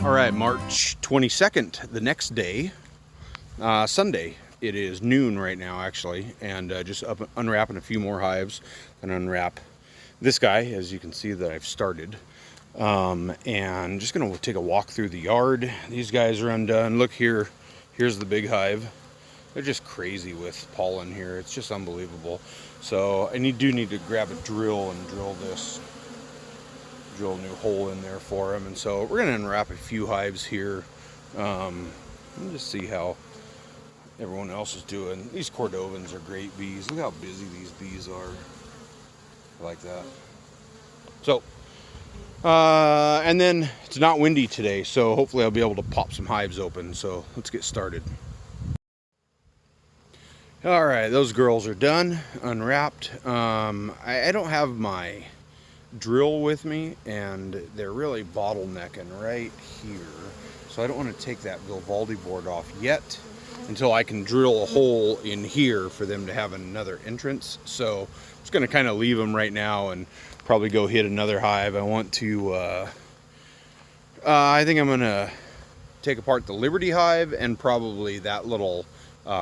All right, March 22nd, the next day, Sunday. It is noon right now, actually, and just unwrapping a few more hives and unwrap this guy, as you can see that I've started. And just gonna take a walk through the yard. These guys are undone. Look here, here's the big hive. They're just crazy with pollen here. It's just unbelievable. So I do need to grab a drill and drill a new hole in there for them. And so we're gonna unwrap a few hives here. Let me just see how everyone else is doing. These Cordovans are great bees. Look how busy these bees are. I like that. So, and then it's not windy today, so hopefully I'll be able to pop some hives open. So let's get started. All right, those girls are done, unwrapped. I don't have my drill with me, and they're really bottlenecking right here. So I don't want to take that Vivaldi board off yet until I can drill a hole in here for them to have another entrance. So I'm just going to kind of leave them right now and probably go hit another hive. I want to, I think I'm going to take apart the Liberty hive and probably that little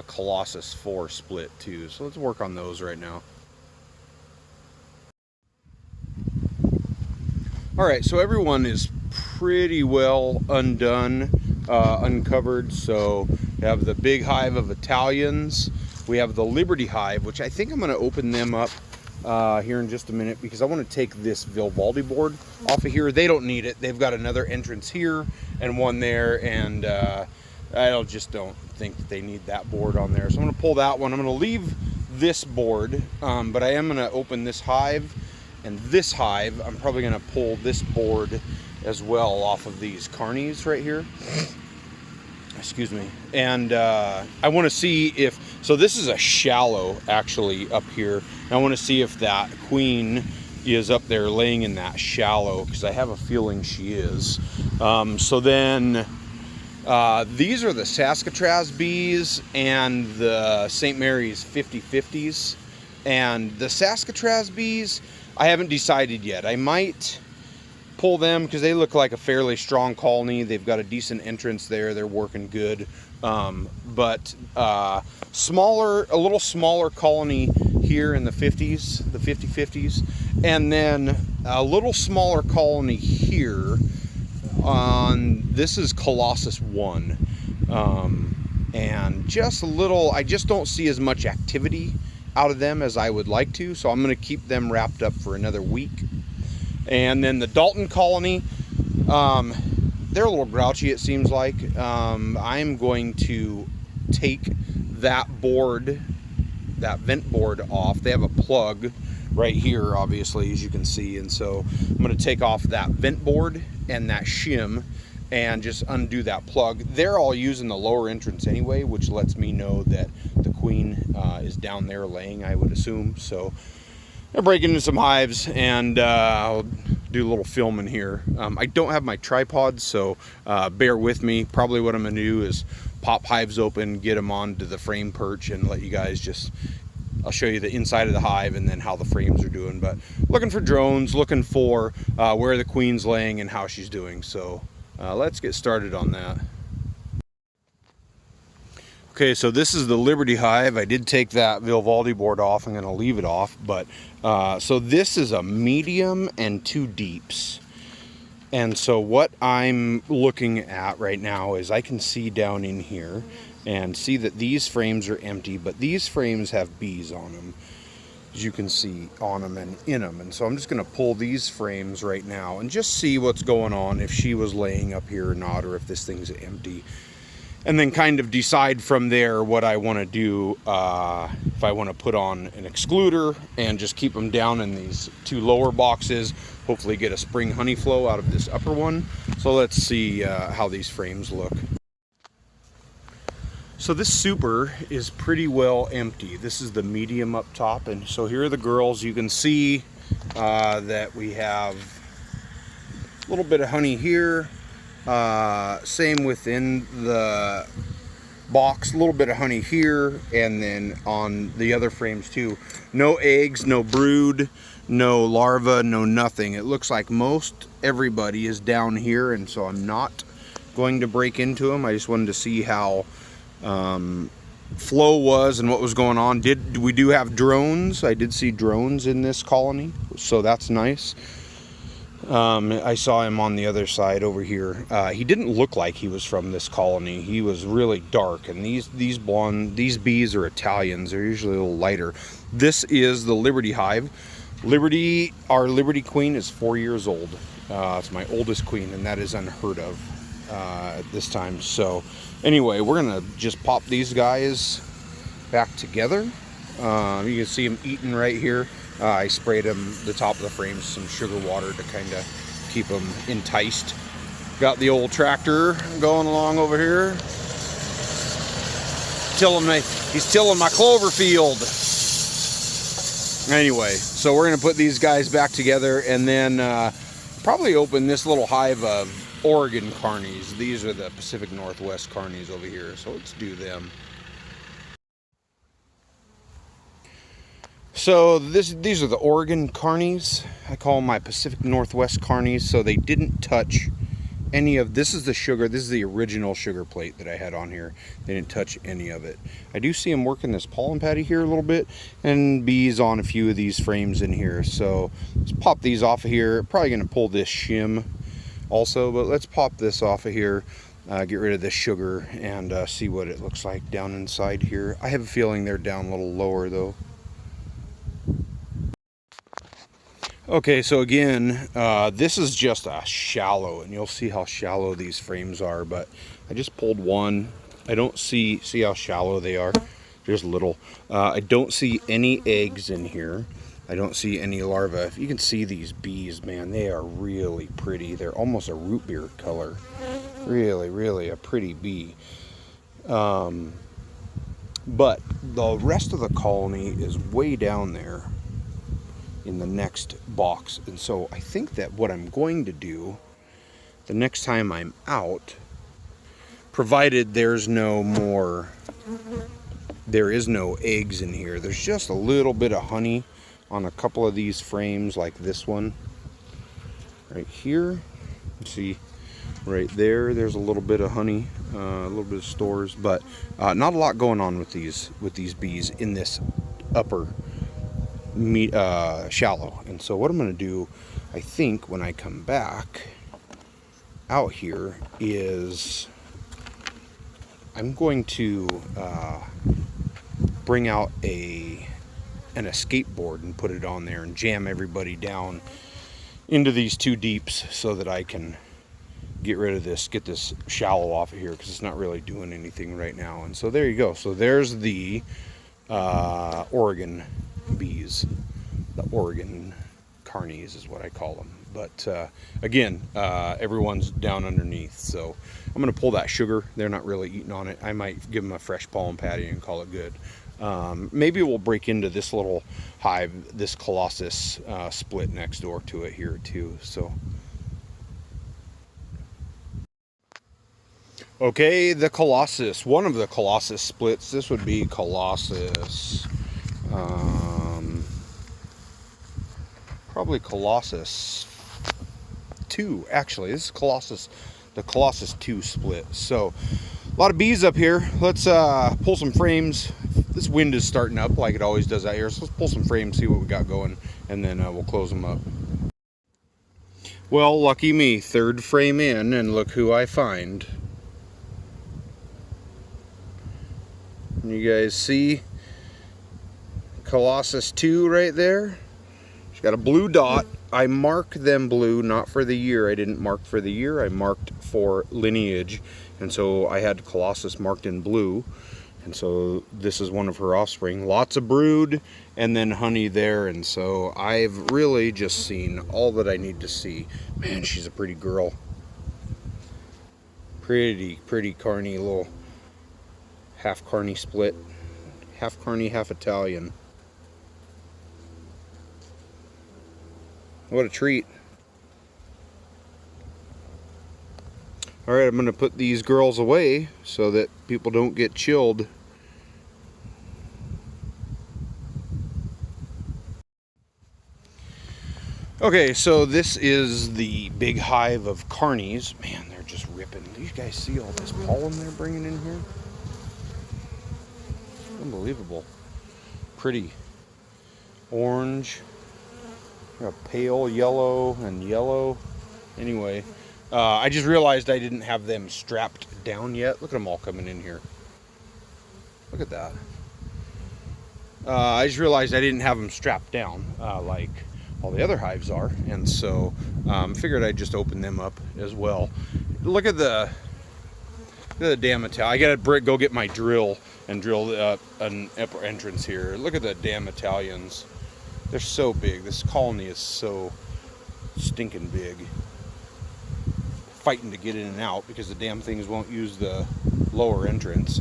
Colossus 4 split too. So let's work on those right now. All right, so everyone is pretty well undone, uncovered. So we have the big hive of Italians. We have the Liberty hive, which I think I'm going to open them up here in just a minute because I want to take this Vivaldi board off of here. They don't need it. They've got another entrance here and one there, and I just don't think that they need that board on there. So I'm going to pull that one. I'm going to leave this board, but I am going to open this hive. And this hive, I'm probably going to pull this board as well off of these carnis right here. Excuse me. And I want to see if, so this is a shallow actually up here. And I want to see if that queen is up there laying in that shallow, because I have a feeling she is. So then these are the Saskatraz bees and the St. Mary's 50/50s. And the Saskatraz bees, I haven't decided yet. I might pull them because they look like a fairly strong colony. They've got a decent entrance there. They're working good. But a little smaller colony here in the 50s, the 50/50s. And then a little smaller colony here on, this is Colossus 1. And just a little, I just don't see as much activity out of them as I would like to, so I'm going to keep them wrapped up for another week. And then the Dalton Colony, they're a little grouchy, it seems like. I'm going to take that board, that vent board off. They have a plug right here, obviously, as you can see, and so I'm going to take off that vent board and that shim and just undo that plug. They're all using the lower entrance anyway, which lets me know that the queen is down there laying, I would assume. So I'll break into some hives and I'll do a little filming here. I don't have my tripod, so bear with me. Probably what I'm gonna do is pop hives open, get them onto the frame perch, and let you guys just, I'll show you the inside of the hive and then how the frames are doing. But looking for drones, looking for where the queen's laying and how she's doing. So let's get started on that. Okay, so this is the Liberty hive. I did take that Vivaldi board off. I'm going to leave it off. But so this is a medium and 2 deeps. And so what I'm looking at right now is I can see down in here and see that these frames are empty, but these frames have bees on them, as you can see on them and in them. And so I'm just going to pull these frames right now and just see what's going on, if she was laying up here or not, or if this thing's empty. And then kind of decide from there what I want to do, if I want to put on an excluder and just keep them down in these 2 lower boxes, hopefully get a spring honey flow out of this upper one. So let's see how these frames look. So this super is pretty well empty. This is the medium up top, and so here are the girls. You can see that we have a little bit of honey here. Same within the box, a little bit of honey here, and then on the other frames too. No eggs, no brood, no larva, no nothing. It looks like most everybody is down here, and so I'm not going to break into them. I just wanted to see how flow was and what was going on. We do have drones. I did see drones in this colony, so that's nice. I saw him on the other side over here. He didn't look like he was from this colony. He was really dark, and these bees are Italians. They're usually a little lighter. This is the Liberty hive. Our Liberty queen is 4 years old. It's my oldest queen, and that is unheard of at this time. So anyway, we're gonna just pop these guys back together. You can see them eating right here. I sprayed them, the top of the frames, some sugar water to kind of keep them enticed. Got the old tractor going along over here. He's tilling my clover field. Anyway, so we're gonna put these guys back together, and then probably open this little hive of Oregon carnis. These are the Pacific Northwest carnis over here, so let's do them. So these are the Oregon carnis. I call them my Pacific Northwest carnis. So they didn't touch any of this. Is the sugar. This is the original sugar plate that I had on here. They didn't touch any of it. I do see them working this pollen patty here a little bit, and bees on a few of these frames in here. So let's pop these off of here. Probably going to pull this shim also, but let's pop this off of here. Get rid of this sugar and see what it looks like down inside here. I have a feeling they're down a little lower though. Okay, so again, this is just a shallow, and you'll see how shallow these frames are, but I just pulled one. I don't see how shallow they are. There's little. I don't see any eggs in here. I don't see any larvae. If you can see these bees, man, they are really pretty. They're almost a root beer color. Really, really a pretty bee. But the rest of the colony is way down there in the next box, and so I think that what I'm going to do the next time I'm out, provided there is no eggs in here, there's just a little bit of honey on a couple of these frames, like this one right here. You see right there's a little bit of honey, a little bit of stores, but not a lot going on with these bees in this upper shallow. And so what I'm going to do, I think, when I come back out here is I'm going to bring out an escape board and put it on there and jam everybody down into these two deeps so that I can get rid of this, get this shallow off of here, because it's not really doing anything right now. And so there you go. So there's the Oregon bees, the Oregon carnis is what I call them. But again, everyone's down underneath, so I'm going to pull that sugar. They're not really eating on it. I might give them a fresh pollen patty and call it good. Maybe we'll break into this little hive, this Colossus split next door to it here too. So okay, the Colossus, one of the Colossus splits. This would be Colossus, probably Colossus 2. Actually, this is Colossus, the Colossus 2 split. So a lot of bees up here. Let's pull some frames. This wind is starting up like it always does out here, so let's pull some frames, see what we got going, and then we'll close them up. Well, lucky me, third frame in, and look who I find. You guys see Colossus 2 right there? She's got a blue dot. I mark them blue, not for the year. I didn't mark for the year. I marked for lineage. And so I had Colossus marked in blue. And so this is one of her offspring. Lots of brood and then honey there. And so I've really just seen all that I need to see. Man, she's a pretty girl. Pretty carny little half carny split. Half carny, half Italian. What a treat. Alright, I'm going to put these girls away so that people don't get chilled. Okay, so this is the big hive of carnis. Man, they're just ripping. Do you guys see all this pollen they're bringing in here? Unbelievable. Pretty orange, a pale yellow and yellow. Anyway, I just realized I didn't have them strapped down yet. Look at them all coming in here. Look at that. I just realized I didn't have them strapped down like all the other hives are, and so figured I'd just open them up as well. Look at the damn Italian. I gotta go get my drill and drill an upper entrance here. Look at the damn Italians. They're so big. This colony is so stinking big. Fighting to get in and out because the damn things won't use the lower entrance.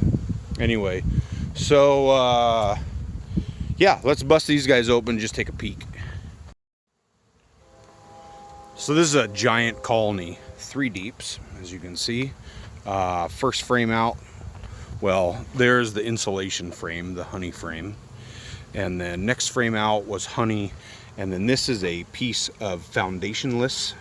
Anyway, so yeah, let's bust these guys open and just take a peek. So this is a giant colony, 3 deeps, as you can see. First frame out, well, there's the insulation frame, the honey frame. And then next frame out was honey. And then this is a piece of foundationless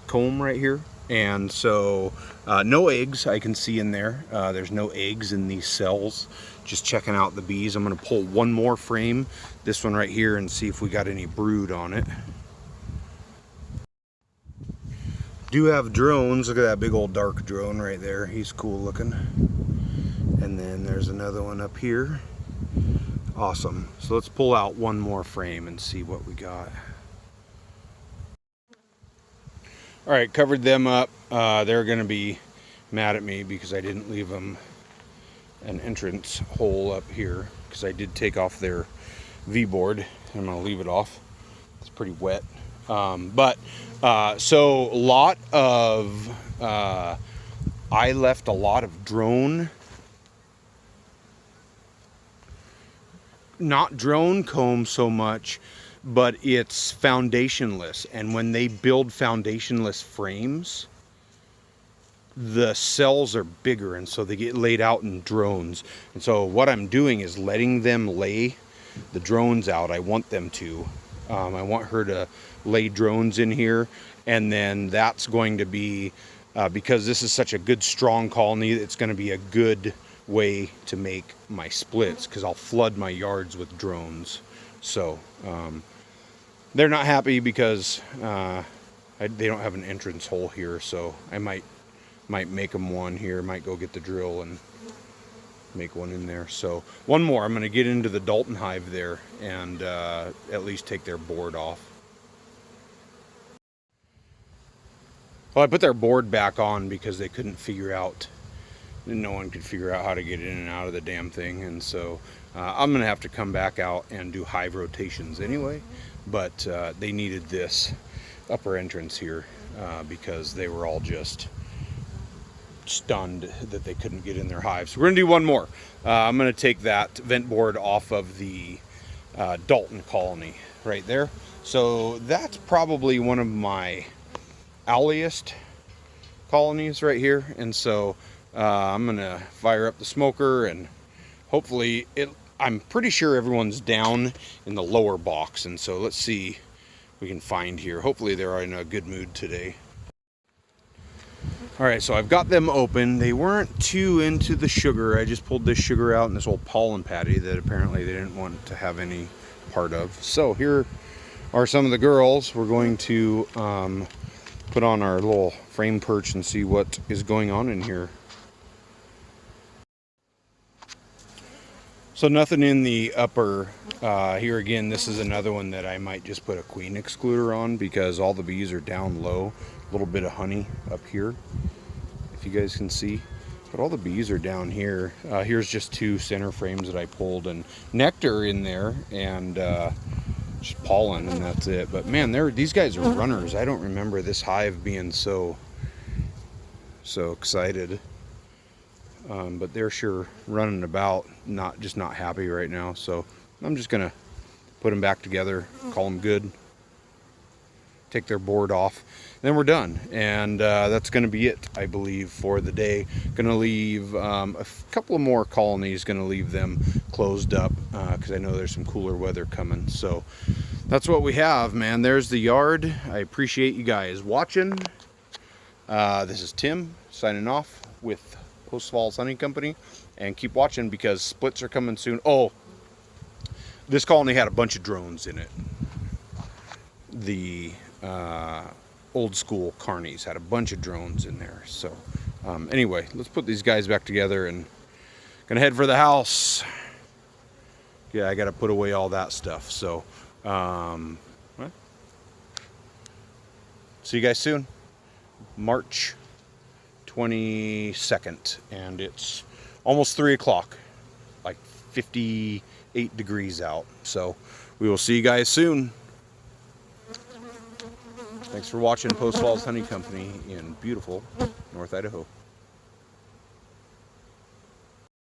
comb right here. And so no eggs I can see in there. There's no eggs in these cells. Just checking out the bees. I'm gonna pull one more frame, this one right here, and see if we got any brood on it. Do have drones. Look at that big old dark drone right there. He's cool looking. And then there's another one up here. Awesome. So let's pull out one more frame and see what we got. All right, covered them up. They're gonna be mad at me because I didn't leave them an entrance hole up here, because I did take off their V-board. I'm gonna leave it off. It's pretty wet. So a lot of, I left a lot of drone, not drone comb so much, but it's foundationless. And when they build foundationless frames, the cells are bigger, and so they get laid out in drones. And so what I'm doing is letting them lay the drones out. I want them to. I want her to lay drones in here, and then that's going to be, because this is such a good strong colony, it's going to be a good way to make my splits, because I'll flood my yards with drones. So they're not happy because they don't have an entrance hole here, so I might make them one here. Might go get the drill and make one in there. So one more, I'm going to get into the Dalton hive there and at least take their board off. Well, I put their board back on because they couldn't figure out, no one could figure out how to get in and out of the damn thing. And so I'm going to have to come back out and do hive rotations anyway. But they needed this upper entrance here because they were all just stunned that they couldn't get in their hives. So we're going to do one more. I'm going to take that vent board off of the Dalton Colony right there. So that's probably one of my owliest colonies right here, and so I'm gonna fire up the smoker, and hopefully I'm pretty sure everyone's down in the lower box, and so let's see what we can find here. Hopefully they're in a good mood today. All right, so I've got them open. They weren't too into the sugar. I just pulled this sugar out in this old pollen patty that apparently they didn't want to have any part of. So here are some of the girls. We're going to put on our little frame perch and see what is going on in here. So nothing in the upper here. Again, this is another one that I might just put a queen excluder on because all the bees are down low. A little bit of honey up here, if you guys can see, but all the bees are down here. Here's just 2 center frames that I pulled, and nectar in there, and just pollen, and that's it. But man, these guys are runners. I don't remember this hive being so excited, but they're sure running about, not happy right now. So I'm just gonna put them back together, call them good, take their board off, then we're done. And that's gonna be it, I believe, for the day. Gonna leave a couple of more colonies, gonna leave them closed up because I know there's some cooler weather coming. So that's what we have, man. There's the yard. I appreciate you guys watching. This is Tim signing off with Post Falls Honey Company, and keep watching because splits are coming soon. Oh, this colony had a bunch of drones in it. The old school carnis had a bunch of drones in there. So anyway, let's put these guys back together and gonna head for the house. Yeah, I gotta put away all that stuff. So see you guys soon. March 22nd, and it's almost 3 o'clock, like 58 degrees out. So we will see you guys soon. Thanks for watching Post Falls Honey Company in beautiful North Idaho.